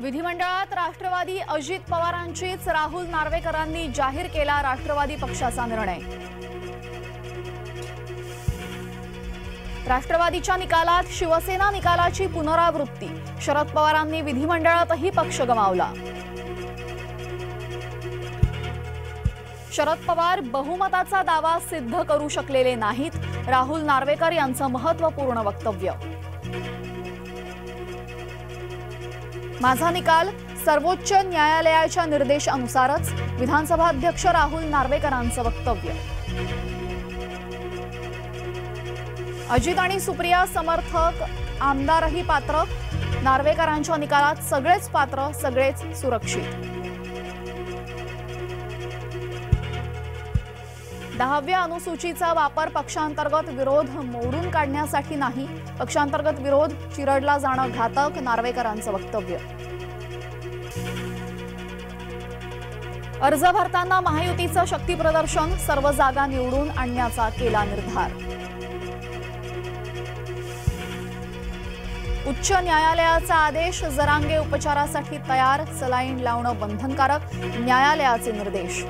विधिमंडळात राष्ट्रवादी अजित पवारांचीच राहुल नार्वेकरांनी जाहीर केला राष्ट्रवादी पक्षाचा निर्णय। राष्ट्रवादीच्या निकालात शिवसेना निकालाची पुनरावृत्ती, शरद पवारांनी विधिमंडळातही पक्ष गमावला। शरद पवार बहुमताचा दावा सिद्ध करू शकलेले नाहीत, राहुल नार्वेकर यांचं महत्त्वपूर्ण वक्तव्य। माझा निकाल सर्वोच्च न्यायालयाच्या निर्देशानुसारच, विधानसभा अध्यक्ष राहुल नार्वेकरांचं वक्तव्य। अजित आणि सुप्रिया समर्थक आमदारही पात्र, नार्वेकरांच्या निकालात सगळेच पात्र, सगळेच सुरक्षित। 10व्या अनुसूचीचा वापर पक्षांतर्गत विरोध मोडून काढण्यासाठी नाही, पक्षांतर्गत विरोध चिरडला जाणं घातक, नार्वेकरांचं वक्तव्य। अर्ज भरताना महायुतीचं शक्तीप्रदर्शन, सर्व जागा निवडून आणण्याचा केला निर्धार। उच्च न्यायालयाचा आदेश, जरांगे उपचारासाठी तयार, सलाईन लावणं बंधनकारक, न्यायालयाचे निर्देश।